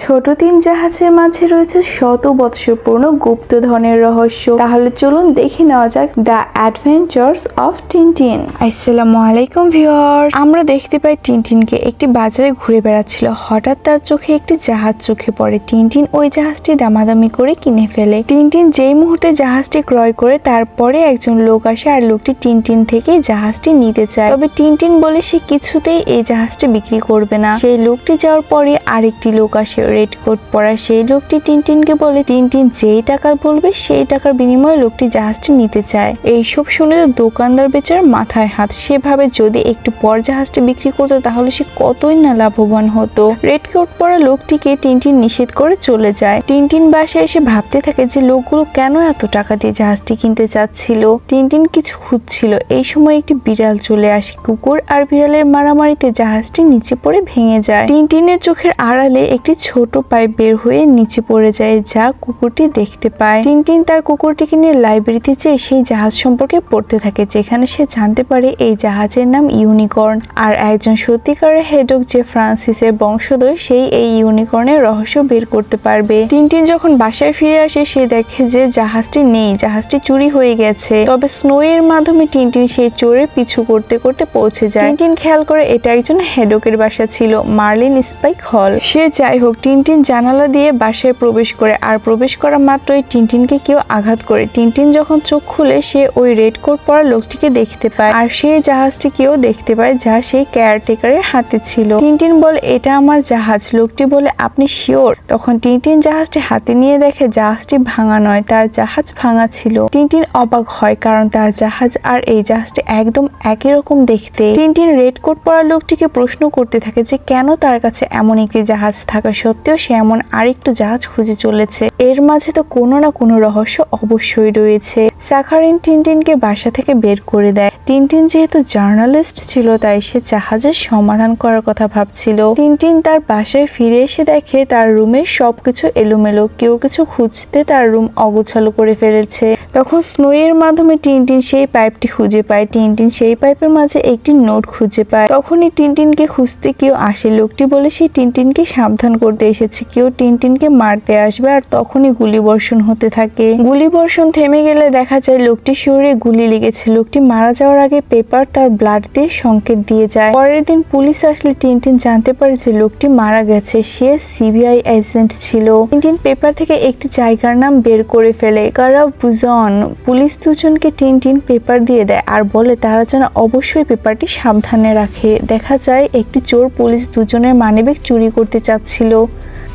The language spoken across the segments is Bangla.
ছোট তিন জাহাজের মাঝে রয়েছে শত বৎসর পুরনো গুপ্তধনের রহস্য। তাহলে চলুন দেখে নেওয়া যাক দ্য অ্যাডভেঞ্চার্স অফ টিনটিন। আসসালামু আলাইকুম ভিউয়ার্স। আমরা দেখতে পাই টিনটিনকে একটি বাজারে ঘুরে বেড়াচ্ছিল। হঠাৎ তার চোখে একটি জাহাজ চোখে পড়ে। টিনটিন ওই জাহাজটি দামাদামি করে কিনে ফেলে। টিনটিন যেই মুহূর্তে জাহাজটি ক্রয় করে তারপরে একজন লোক আসে আর লোকটি টিনটিন থেকে জাহাজটি নিতে চায়। তবে টিনটিন বলে সে কিছুতেই এই জাহাজটি বিক্রি করবে না। সেই লোকটি যাওয়ার পরে আরেকটি লোক আসে, রেড কোট পরা। সেই লোকটি টিনটিনকে বলে টিনটিন যেই টাকা বলবে সেই টাকার বিনিময়ে লোকটি জাহাজটি নিতে চায়। এইসব শুনে তো দোকানদার বেচার মাথায় হাত। সেভাবে যদি একটু পর জাহাজটি বিক্রি করতো তাহলে সে কতই না লাভবান হতো। রেড কোট পরা লোকটিকে টিনটিন নিষেধ করে চলে যায়। টিনটিন বাসায় এসে ভাবতে থাকে যে লোকগুলো কেন এত টাকা দিয়ে জাহাজটি কিনতে চাচ্ছিল। টিনটিন কিছু খুঁজছিল। এই সময় একটি বিড়াল চলে আসে। কুকুর আর বিড়ালের মারামারিতে জাহাজটি নিচে পড়ে ভেঙে যায়। টিনটিনের চোখের আড়ালে একটি ছোট পাইপ বের হয়ে নিচে পড়ে যায়, যা কুকুরটি দেখতে পায়। টিনটিন তার কুকুরটিকে নিয়ে লাইব্রেরিতে যেয়ে সেই জাহাজ সম্পর্কে পড়তে থাকে, যেখানে সে জানতে পারে এই জাহাজের নাম ইউনিকর্ন। আর একজন সত্যিকারের হেডক যে ফ্রান্সিসের বংশধর, সেই এই ইউনিকর্নের রহস্য বের করতে পারবে। টিনটিন যখন বাসায় ফিরে আসে সে দেখে যে জাহাজটি নেই, জাহাজটি চুরি হয়ে গেছে। তবে স্নো এর মাধ্যমে টিনটিন সেই চোরের পিছু করতে করতে পৌঁছে যায়। টিনটিন খেয়াল করে এটা একজন হেডকের বাসা ছিল, মার্লিন স্পাইক হল। সে যাই হোক, টিনটিন জানালা দিয়ে বাসায় প্রবেশ করে আর প্রবেশ করা মাত্রই টিনটিনকে কেউ আঘাত করে। টিনটিন যখন চোখ খুলে সে ওই রেড কোট পরা লোকটিকে দেখতে পায় আর সেই জাহাজটিকেও দেখতে পায়, যা সেই কেয়ারটেকারের হাতে ছিল। টিনটিন বলে এটা আমার জাহাজ। লোকটি বলে আপনি শিওর? তখন টিনটিন জাহাজটি হাতে নিয়ে দেখে জাহাজটি ভাঙা নয়, তার জাহাজ ভাঙা ছিল। টিনটিন অবাক হয় কারণ তার জাহাজ আর এই জাহাজটি একদম একই রকম দেখতে। টিনটিন রেড কোট পরা লোকটিকে প্রশ্ন করতে থাকে যে কেন তার কাছে এমন একটি জাহাজ থাকা সত্ত্বেও সে এমন আরেকটু জাহাজ খুঁজে চলেছে। এর মাঝে তো কোনো না কোনো রহস্য অবশ্যই রয়েছে। সাখারিন টিনটিনকে বাসা থেকে বের করে দেয়। টিনটিন যেহেতু জার্নালিস্ট ছিল তাই সে জাহাজের সমাধান করার কথা ভাবছিল। টিনটিন তার বাসায় ফিরে এসে দেখে তার রুমে সবকিছু এলোমেলো, কেউ কিছু খুঁজতে তার রুম অগোছালো করে ফেলেছে। তখন স্নো এর মাধ্যমে টিনটিন সেই পাইপটি খুঁজে পায়। টিনটিন সেই পাইপের মাঝে একটি নোট খুঁজে পায়। তখনই টিনটিনকে খুঁজতে কেউ আসে। লোকটি বলে সে টিনটিনকে সাবধান করতে এসেছে, কেউ টিনটিনকে মারতে আসবে। আর তখনই গুলি বর্ষণ হতে থাকে। গুলি বর্ষণ থেমে গেলে দেখা যায় লোকটির শরীরে গুলি লেগেছে। লোকটি মারা যাওয়ার আগে পেপার তার ব্লাড দিয়ে সংকেত দিয়ে যায়। পরের দিন পুলিশ আসলে টিনটিন জানতে পারে যে লোকটি মারা গেছে, সে সিবিআই এজেন্ট ছিল। টিনটিন পেপার থেকে একটি জায়গার নাম বের করে ফেলে, কারাভ বুজন। পুলিশ দুজনকে টিনটিন পেপার দিয়ে দেয় আর বলে তারা যেন অবশ্যই পেপারটি সাবধানে রাখে। দেখা যায় একটি চোর পুলিশ দুজনের মানিব্যাগ চুরি করতে চাচ্ছিল।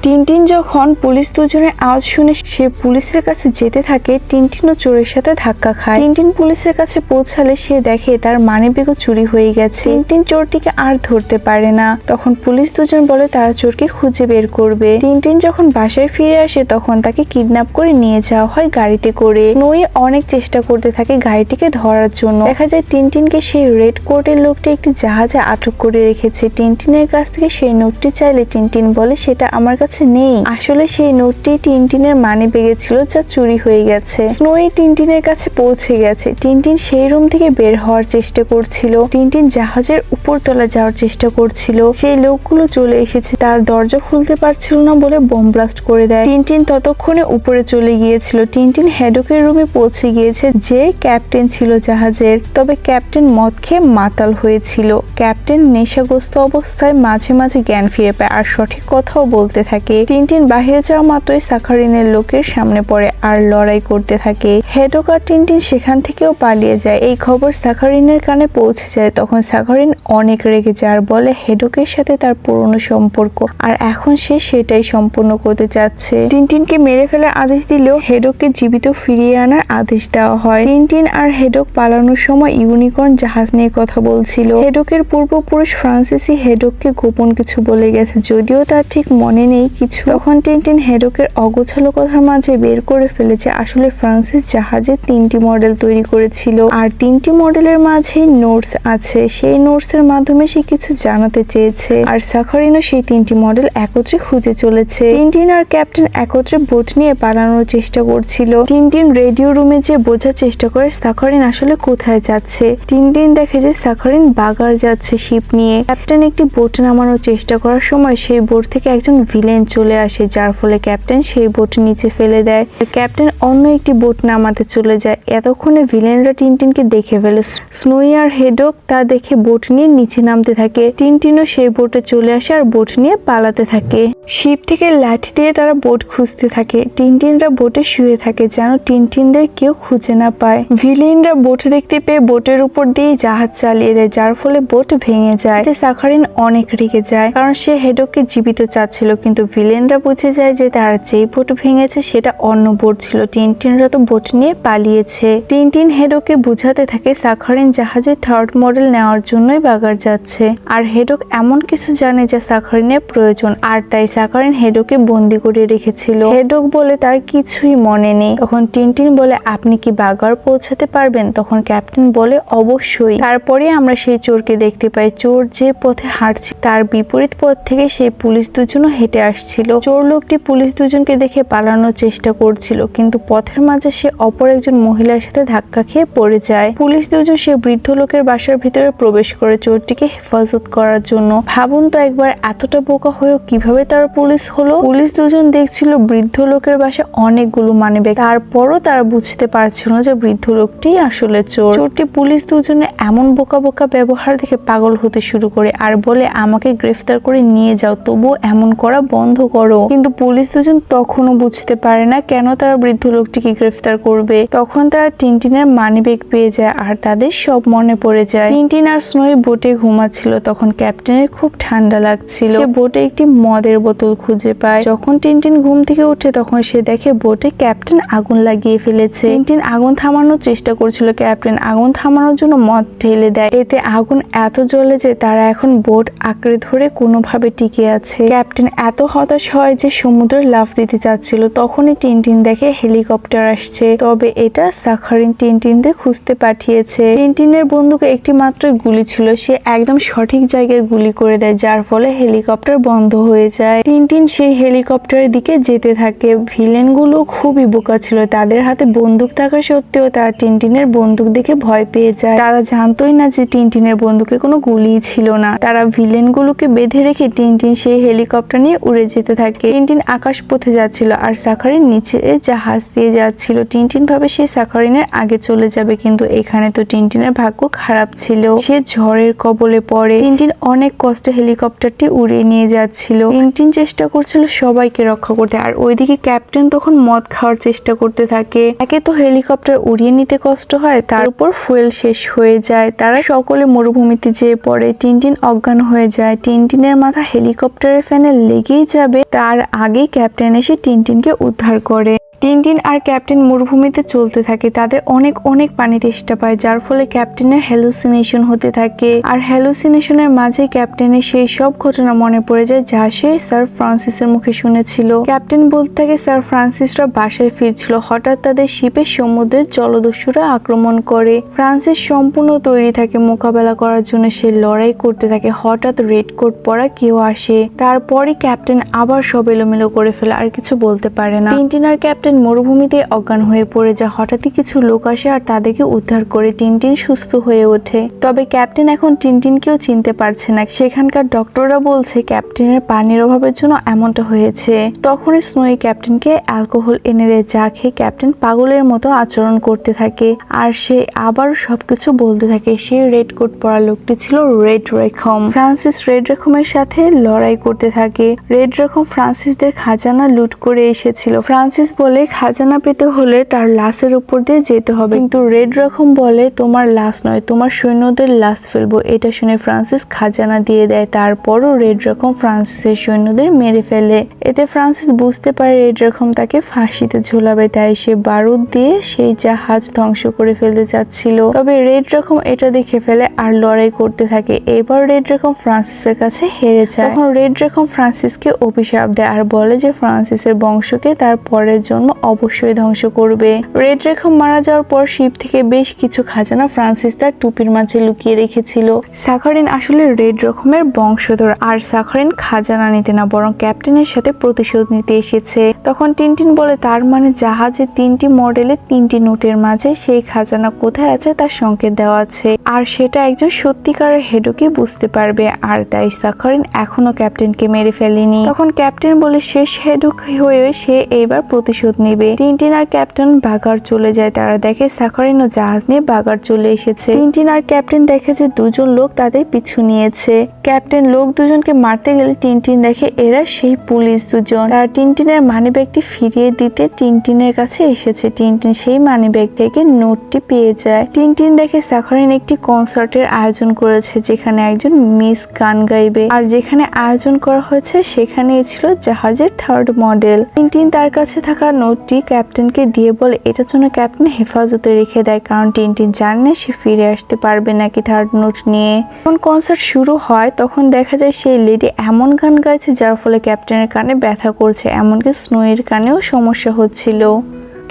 টিনটিন যখন পুলিশ দুজনের আওয়াজ শুনে সে পুলিশের কাছে যেতে থাকে, টিনটিনও চোরের সাথে ধাক্কা খায়। টিনটিন পুলিশের কাছে পৌঁছালে সে দেখে তার মানিব্যাগও চুরি হয়ে গেছে। টিনটিন চোরটিকে আর ধরতে পারে না। তখন পুলিশ দুজন বলে তারা চোরকে খুঁজে বের করবে। টিনটিন যখন বাসায় ফিরে আসে তখন তাকে কিডন্যাপ করে নিয়ে যাওয়া হয় গাড়িতে করে। স্নোই অনেক চেষ্টা করতে থাকে গাড়িটিকে ধরার জন্য। দেখা যায় টিনটিনকে সেই রেড কোটের লোকটি একটি জাহাজে আটক করে রেখেছে। টিনটিনের কাছ থেকে সেই নোটটি চাইলে টিনটিন বলে সেটা আমার কাছে নেই। আসলে সেই নোটটি টিনটিনের মানিব্যাগে ছিল, যা চুরি হয়ে গেছে। স্নোই টিনটিনের কাছে পৌঁছে গেছে। টিনটিন সেই রুম থেকে বের হওয়ার চেষ্টা করছিল। টিনটিন জাহাজের উপরতলা যাওয়ার চেষ্টা করছিল। সেই লোকগুলো চলে এসেছে, তার দরজা খুলতে পারছিল না বলে বোম ব্লাস্ট করে দেয়। টিনটিন ততক্ষণে উপরে চলে গিয়েছিল। টিনটিন হেডকের রুমে পৌঁছে গিয়েছে, যে ক্যাপ্টেন ছিল জাহাজের। তবে ক্যাপ্টেন মদ খেয়ে মাতাল হয়েছিল। ক্যাপ্টেন নেশাগ্রস্ত অবস্থায় মাঝে মাঝে জ্ঞান ফিরে পায় আর সঠিক কথাও বলতে থাকে। টিনটিন বাহিরে যাওয়া মাত্রই সাখারিনের লোকের সামনে পড়ে আর লড়াই করতে থাকে। হেডক আর টিনটিন সেখান থেকেও পালিয়ে যায়। এই খবর সাখারিনের কানে পৌঁছে যায়। তখন সাখারিন অনেক রেগে যায় আর বলে হেডকের সাথে তার পুরনো সম্পর্ক আর এখন সে সেটাই সম্পূর্ণ করতে চাচ্ছে। টিনটিনকে মেরে ফেলার আদেশ দিলেও হেডককে জীবিত ফিরিয়ে আনার আদেশ দেওয়া হয়। টিনটিন আর হেডক পালানোর সময় ইউনিকর্ন জাহাজ নিয়ে কথা বলছিল। হেডকের পূর্বপুরুষ ফ্রান্সিসই হেডককে গোপন কিছু বলে গেছে, যদিও তার ঠিক মনে নেই কিছু। তখন টিনটিন হেডকের অগোছালো কথার মাঝে বের করে ফেলেছে আসলে ফ্রান্সিস জাহাজের 3টি মডেল তৈরি করেছিল আর 3টি মডেলের মাঝে নোটস আছে। সেই নোটস এর মাধ্যমে সে কিছু জানাতে চেয়েছে আর সাখারিনও সেই 3টি মডেল একত্রে খুঁজে চলেছে। টিনটিন আর ক্যাপ্টেন একত্রে বোট নিয়ে পালানোর চেষ্টা করছিল। টিনটিন রেডিও রুমে যে বোঝার চেষ্টা করে সাখারিন আসলে কোথায় যাচ্ছে। টিনটিন দেখে যে সাখারিন বাগার যাচ্ছে শিপ নিয়ে। ক্যাপ্টেন একটি বোট নামানোর চেষ্টা করার সময় সেই বোট থেকে একজন ভিলেন ভিলেন চলে আসে, যার ফলে ক্যাপ্টেন সেই বোট নিচে ফেলে দেয়। ক্যাপ্টেন অন্য একটি বোট নামাতে চলে যায়। এতক্ষণে ভিলেনরা টিনটিনকে দেখে ফেলে। স্নোই আর হেডক তা দেখে বোট নিয়ে নিচে নামতে থাকে। টিনটিনও সেই বোটে চলে আসে আর বোট নিয়ে পালাতে থাকে। শিপ থেকে লাঠি দিয়ে তারা বোট খুঁজতে থাকে। টিনটিনরা বোটে শুয়ে থাকে যেন টিনটিনদের কেউ খুঁজে না পায়। ভিলেনরা বোট দেখতে পেয়ে বোটের উপর দিয়ে জাহাজ চালিয়ে দেয়, যার ফলে বোট ভেঙে যায়। সাখারিন অনেক রেগে যায়, কারণ সে হেডককে জীবিত চাচ্ছিল, কিন্তু ভিলেনরা বুঝে যায় যে তারা যেই বোট ভেঙেছে সেটা অন্য বোট ছিল। টিনটিনরা তো বোট নিয়ে পালিয়েছে। টিনটিন হেডককে বুঝাতে থাকে সাখারিন জাহাজে থার্ড মডেল নেওয়ার জন্যই বাগার যাচ্ছে, আর হেডক এমন কিছু জানে যা সাখারিনের প্রয়োজন, আর তাই সাখারিন হেডককে বন্দি করে রেখেছিল। হেডক বলে তার কিছুই মনে নেই। তখন টিনটিন বলে আপনি কি বাগার পৌঁছাতে পারবেন? তখন ক্যাপ্টেন বলে অবশ্যই। তারপরে আমরা সেই চোরকে দেখতে পাই। চোর যে পথে হাঁটছে তার বিপরীত পথ থেকে সেই পুলিশ দুজনও হেঁটে আসছিল। চোর লোকটি পুলিশ দুজনকে দেখে পালানোর চেষ্টা করছিল, কিন্তু পথের মাঝে সে অপর একজন মহিলার সাথে ধাক্কা খেয়ে পড়ে যায়। পুলিশ দুজন সে বৃদ্ধ লোকের বাসার ভিতরে প্রবেশ করে চোরটিকে হেফাজত করার জন্য। ভাবুন তো একবার, এতটা বোকা হয়েও কিভাবে তারা পুলিশ হলো? পুলিশ দুজন দেখছিল বৃদ্ধ লোকের বাসায় অনেকগুলো মানিব্যাগ, তারপরও তারা বুঝতে পারছিল না যে বৃদ্ধ লোকটি আসলে চোর। চোরটি পুলিশ দুজনের এমন বোকা বোকা ব্যবহার দেখে পাগল হতে শুরু করে আর বলে আমাকে গ্রেফতার করে নিয়ে যাও, তবুও এমন করা বন্ধ করো। কিন্তু পুলিশ দুজন তখনও বুঝতে পারে না কেন তারা বৃদ্ধ লোকটিকে গ্রেফতার করবে। তখন তারা টিনটিনের মানিব্যাগ পেয়ে যায় আর তাদের সব মনে পড়ে যায়। টিনটিন আর স্নোই বোটে ঘুমাচ্ছিল। তখন ক্যাপ্টেনের খুব ঠান্ডা লাগছিল। সে বোটে একটি মদের বোতল খুঁজে পায়। যখন টিনটিন ঘুম থেকে ওঠে তখন সে দেখে বোটে ক্যাপ্টেন আগুন লাগিয়ে ফেলেছে। টিনটিন আগুন থামানোর চেষ্টা করছিল। ক্যাপ্টেন আগুন থামানোর জন্য মদ ঢেলে দেয়। এতে আগুন এত জ্বলে যে তারা এখন বোট আঁকড়ে ধরে কোনোভাবে টিকে আছে। ক্যাপ্টেন এত হতাশ হয় যে সমুদ্রে লাফ দিতে চাচ্ছিল। তখনই টিনটিন দেখে হেলিকপ্টার আসছে। তবে এটা সাখারিন টিনটিনদের খুঁজতে পাঠিয়েছে। টিনটিনের বন্দুকে একটি মাত্র গুলি ছিল। সে একদম সঠিক জায়গায় গুলি করে দেয়, যার ফলে হেলিকপ্টার বন্ধ হয়ে যায়। টিনটিন সেই হেলিকপ্টারের দিকে যেতে থাকে। ভিলেনগুলো খুবই বোকা ছিল। তাদের হাতে বন্দুক থাকা সত্ত্বেও তারা টিনটিনের বন্দুক দেখে ভয় পেয়ে যায়। তারা জানতোই না যে টিনটিনের বন্দুকে কোনো গুলি ছিল না। তারা ভিলেনগুলোকে বেঁধে রেখে টিনটিন সেই হেলিকপ্টার নিয়ে উড়ে যেতে থাকে। টিনটিন আকাশ পথে যাচ্ছিল আর সাখারিন নিচে জাহাজ দিয়ে যাচ্ছিল। টিনটিন ভাবে সে সাখারিনের আগে চলে যাবে, কিন্তু এখানে তো টিনটিনের ভাগ্য খারাপ ছিল। সে ঝড়ের কবলে পড়ে। টিনটিন অনেক কষ্টে হেলিকপ্টারটি উড়িয়ে নিয়ে যাচ্ছিল। টিনটিন চেষ্টা করছিল সবাইকে রক্ষা করতে, আর ওইদিকে ক্যাপ্টেন তখন মদ খাওয়ার চেষ্টা করতে থাকে। একে তো হেলিকপ্টার উড়িয়ে নিতে কষ্ট হয়, তার উপর ফুয়েল শেষ হয়ে যায়। তারা সকলে মরুভূমিতে যেয়ে পড়ে। টিনটিন অজ্ঞান হয়ে যায়। টিনটিনের মাথা হেলিকপ্টারের ফ্যানে লেগেই যাবে, তার আগেই ক্যাপ্টেন এসে টিনটিনকে উদ্ধার করে। টিনটিন আর ক্যাপ্টেন মরুভূমিতে চলতে থাকে। তাদের অনেক অনেক পানি তেষ্টা পায়, যার ফলে ক্যাপ্টেনের হ্যালুসিনেশন হতে থাকে। আর হ্যালুসিনেশনের মাঝে ক্যাপ্টেনের সেই সব ঘটনা মনে পড়ে যায় যা সে স্যার ফ্রান্সিসের মুখে শুনেছিল। ক্যাপ্টেন বলতে থাকে স্যার ফ্রান্সিসরা বাসায় ফিরছিল, হঠাৎ তাদের শিপে সমুদ্রের জলদস্যুরা আক্রমণ করে। ফ্রান্সিস সম্পূর্ণ তৈরি থাকে মোকাবেলা করার জন্য। সে লড়াই করতে থাকে। হঠাৎ রেড কোট পরা কেউ আসে। তারপরই ক্যাপ্টেন আবার সব এলোমেলো করে ফেলে, আর কিছু বলতে পারে না। টিনটিন আর ক্যাপ্টেন মরুভূমিতে অজ্ঞান হয়ে পড়ে যায়। হঠাৎই কিছু লোক আসে আর তাদেরকে উদ্ধার করে। টিনটিন সুস্থ হয়ে ওঠে। তবে ক্যাপ্টেন এখন টিনটিনকেও চিনতে পারছে না। সেখানকার ডক্টররা বলছে ক্যাপ্টেনের পানির অভাবের জন্য এমনটা হয়েছে। তখনই স্নোই ক্যাপ্টেনকে অ্যালকোহল এনে দেয়, যা খেয়ে ক্যাপ্টেন পাগলের মতো আচরণ করতে থাকে। আর সে আবার সবকিছু বলতে থাকে। সেই রেড কোট পরা লোকটি ছিল রেড রেখম। ফ্রান্সিস রেড রেখমের সাথে লড়াই করতে থাকে। রেড রেখম ফ্রান্সিসদের খাজানা লুট করে এসেছিল। ফ্রান্সিস বলে খাজানা পেতে হলে তার লাশের উপর দিয়ে যেতে হবে, কিন্তু রেড রেখম বলে তোমার লাশ নয়, তোমার সৈন্যদের লাশ ফেলবো। এটা শুনে ফ্রান্সিস খাজানা দিয়ে দেয়। তারপরও রেড রেখম ফ্রান্সিসের সৈন্যদের মেরে ফেলে। এতে ফ্রান্সিস বুঝতে পারে রেড রেখম তাকে ফাঁসিতে ঝোলাবে, তাই সে বারুদ দিয়ে সেই জাহাজ ধ্বংস করে ফেলতে চাচ্ছিল। তবে রেড রেখম এটা দেখে ফেলে আর লড়াই করতে থাকে। এবার রেড রেখম ফ্রান্সিসের কাছে হেরে যায়। তখন রেড রেখম ফ্রান্সিসকে অভিশাপ দেয় আর বলে যে ফ্রান্সিসের বংশকে তার পরের জন্ম জন্য অবশ্যই ধ্বংস করবে। রেড রেখম মারা যাওয়ার পর শিপ থেকে বেশ কিছু খাজানা ফ্রান্সিস তার টুপির মাঝে লুকিয়ে রেখেছিল। সাখারিন আসলে রেড রকমের বংশধর, আর সাখারিন খাজানা নিতে না বরং ক্যাপ্টেনের সাথে প্রতিশোধ নিতে এসেছে। তখন টিনটিন বলে তার মানে জাহাজে 3টি মডেলে 3টি নোটের মাঝে সেই খাজানা কোথায় আছে তার সংকেত দেওয়া আছে, আর সেটা একজন সত্যিকারের হেডোকে বুঝতে পারবে। আর তাই সাখারিন এখনো ক্যাপ্টেনকে মেরে ফেলেনি। তখন ক্যাপ্টেন বলে শেষ হেডো হয়ে সে এইবার প্রতিশোধ নেবে। টিনটিন আর ক্যাপ্টেন বাগার চলে যায়। তারা দেখে সাখারিন ও জাহাজ নিয়ে বাগার চলে এসেছে। টিনটিন আর ক্যাপ্টেন দেখে যে দুজন লোক তাদের পিছু নিয়েছে। ক্যাপ্টেন লোক দুজনকে মারতে গেলে টিনটিন দেখে এরা সেই পুলিশ দুজন। তারা টিনটিনের মানি ব্যাগটি ফিরিয়ে দিতে টিনটিনের কাছে এসেছে। টিনটিন সেই মানি ব্যাগ থেকে নোটটি পেয়ে যায়। টিনটিন দেখে সাখারিন একটি কনসার্টের আয়োজন করেছে যেখানে একজন মিস গান গাইবে, আর যেখানে আয়োজন করা হয়েছে সেখানেই ছিল জাহাজের 3rd মডেল। টিনটিন তার কাছে থাকা নোটটি ক্যাপ্টেনকে দিয়ে বলে এটার জন্য ক্যাপ্টেন হেফাজতে রেখে দেয়, কারণ টিনটিন জানে সে ফিরে আসতে পারবে নাকি 3rd নোট নিয়ে। যখন কনসার্ট শুরু হয় তখন দেখা যায় সেই লেডি এমন গান গাইছে যার ফলে ক্যাপ্টেনের কানে ব্যথা করছে, এমনকি স্নোয়ের কানেও সমস্যা হচ্ছিল।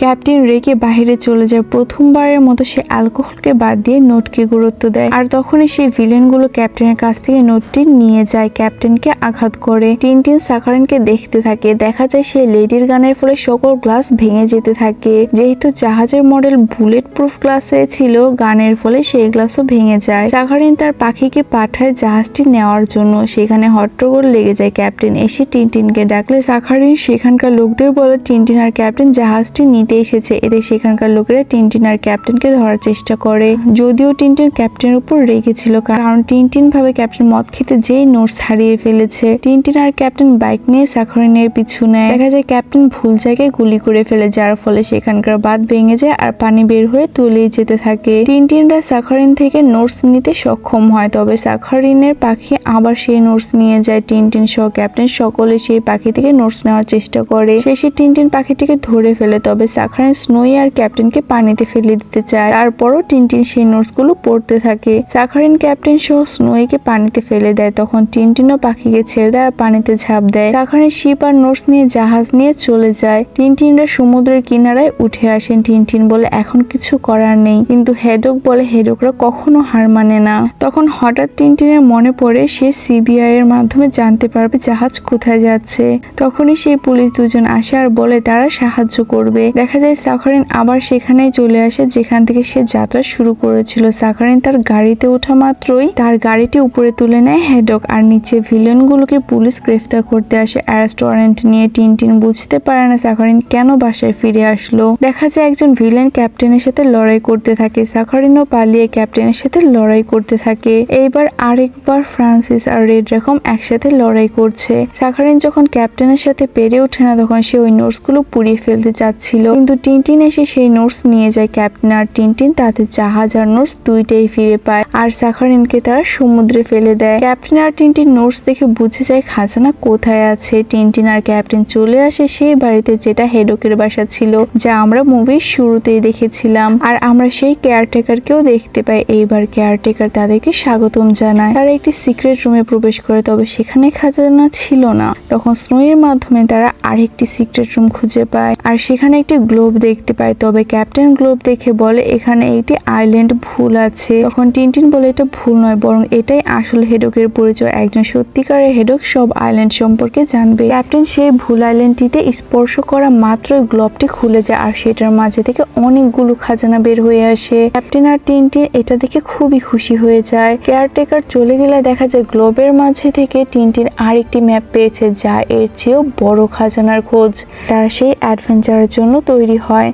ক্যাপ্টেন রেগে বাহিরে চলে যায়। প্রথমবারের মতো সে অ্যালকোহলকে বাদ দিয়ে নোটকে গুরুত্ব দেয়, আর তখনই সেই ভিলেনগুলো ক্যাপ্টেনের কাছ থেকে নোটটি নিয়ে যায়, ক্যাপ্টেনকে আঘাত করে। টিনটিন সাখারিনকে দেখতে থাকে। দেখা যায় সেই লেডির গানের ফলে সকল গ্লাস ভেঙে যেতে থাকে। যেহেতু জাহাজের মডেল বুলেট প্রুফ গ্লাসে ছিল, গানের ফলে সেই গ্লাসও ভেঙে যায়। সাখারিন তার পাখিকে পাঠায় জাহাজটি নেওয়ার জন্য। সেখানে হট্টগোল লেগে যায়। ক্যাপ্টেন এসে টিনটিনকে ডাকলে সাখারিন সেখানকার লোকদের বলে টিনটিন আর ক্যাপ্টেন জাহাজটি এসেছে। এতে সেখানকার লোকেরা টিনটিন আর ক্যাপ্টেনকে ধরার চেষ্টা করে, যদিও টিনটিন ক্যাপ্টেনের উপর রেগেছিল, কারণ টিনটিন ভাবে ক্যাপ্টেন মদ খেতে যেই নোটস হারিয়ে ফেলেছে। টিনটিন আর ক্যাপ্টেন বাইক নিয়ে সাখারিনের পিছু নেয়। দেখা যায় ক্যাপ্টেন ভুল জায়গায় গুলি করে ফেলে, যার ফলে সেখানকার বাঁধ ভেঙে যায় আর পানি বের হয়ে তলিয়ে যেতে থাকে। টিনটিনরা সাখারিন থেকে নোটস নিতে সক্ষম হয়, তবে সাখারিনের পাখি আবার সেই নোটস নিয়ে যায়। টিনটিন সহ ক্যাপ্টেন সকলে সেই পাখি থেকে নোটস নেওয়ার চেষ্টা করে। শেষে টিনটিন পাখিটিকে ধরে ফেলে, তবে সাখারিন স্নোই আর ক্যাপ্টেনকে পানিতে ফেলে দিতে চায়। তারপরও টিনটিন সেই নোটস গুলো পড়তে থাকে। সাখারিন ক্যাপ্টেন সহ স্নোইকে পানিতে ফেলে দেয়। তখন টিনটিনও পাখিকে ছেড়ে দেয় আর পানিতে ঝাঁপ দেয়। সাখারিন শিপ আর নোটস নিয়ে জাহাজ নিয়ে চলে যায়। টিনটিনরা সমুদ্রের কিনারায় উঠে আসেন। টিনটিন বলে এখন কিছু করার নেই, কিন্তু হেডক বলে হেডকরা কখনো হার মানে না। তখন হঠাৎ টিনটিনের মনে পড়ে সে সিবিআই এর মাধ্যমে জানতে পারবে জাহাজ কোথায় যাচ্ছে। তখনই সেই পুলিশ দুজন আসে আর বলে তারা সাহায্য করবে। দেখা যায় সাখারিন আবার সেখানেই চলে আসে যেখান থেকে সে যাত্রা শুরু করেছিল। সাখারিন তার গাড়িতে ওঠা মাত্রই তার গাড়িটি উপরে তুলে নেয় হেডক, আর নিচে ভিলেনগুলোকে পুলিশ গ্রেফতার করতে আসে অ্যারেস্ট ওয়ারেন্ট নিয়ে। টিনটিন বুঝতে পারে না সাখারিন কেন বাসায় ফিরে আসলো। দেখা যায় একজন ভিলেন ক্যাপ্টেনের সাথে লড়াই করতে থাকে। সাখারিনও পালিয়ে ক্যাপ্টেনের সাথে লড়াই করতে থাকে। এইবার আরেকবার ফ্রান্সিস আর রেড রেখম একসাথে লড়াই করছে। সাখারিন যখন ক্যাপ্টেনের সাথে পেরে ওঠে না তখন সে ওই নোটস গুলো পুড়িয়ে ফেলতে চাচ্ছিল, কিন্তু টিনটিন এসে সেই নোটস নিয়ে যায়। ক্যাপ্টেন আর টিনটিন তাতে জাহাজ আর নোটস দুইটাই ফিরে পায়, আর সাখারিনকে তারা সমুদ্রে ফেলে দেয়। ক্যাপ্টেন আর টিনটিন নোটস দেখে বুঝে যায় খাজানা কোথায় আছে। টিনটিন আর ক্যাপ্টেন চলে আসে সেই বাড়িতে যেটা হেডকের বাসা ছিল, যা আমরা মুভির শুরুতেই দেখেছিলাম, আর আমরা সেই কেয়ারটেকারকেও দেখতে পাই। এইবার কেয়ারটেকার তাদেরকে স্বাগতম জানায়। তারা একটি সিক্রেট রুমে প্রবেশ করে, তবে সেখানে খাজানা ছিল না। তখন স্নোয়ের মাধ্যমে তারা আরেকটি সিক্রেট রুম খুঁজে পায়, আর সেখানে একটি গ্লোব দেখতে পায়। তবে ক্যাপ্টেন গ্লোব দেখে বলে এখানে একটি আইল্যান্ড ভুল আছে। তখন টিনটিন বলে এটা ভুল নয়, বরং এটাই আসল হেডকের পরিচয়। একজন সত্যিকারের হেডক সব আইল্যান্ড সম্পর্কে জানবে। ক্যাপ্টেন সেই ভুল আইল্যান্ডটিতে স্পর্শ করা মাত্রই গ্লোবটি খুলে যায়, আর সেটার মাঝে থেকে অনেকগুলো খাজানা বের হয়ে আসে। ক্যাপ্টেন আর টিনটিন এটা দেখে খুবই খুশি হয়ে যায়। কেয়ারটেকার চলে গেলে দেখা যায় গ্লোবের মাঝে থেকে টিনটিন আরেকটি ম্যাপ পেয়েছে, যা এর চেয়েও বড় খাজানার খোঁজ। তারা সেই অ্যাডভেঞ্চারের জন্য তৈরি হয়।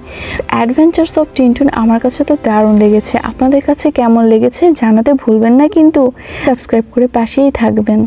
অ্যাডভেঞ্চারস অফ টিনটিন আমার কাছে তো দারুণ লেগেছে। আপনাদের কাছে কেমন লেগেছে জানাতে ভুলবেন না, কিন্তু সাবস্ক্রাইব করে পাশেই থাকবেন।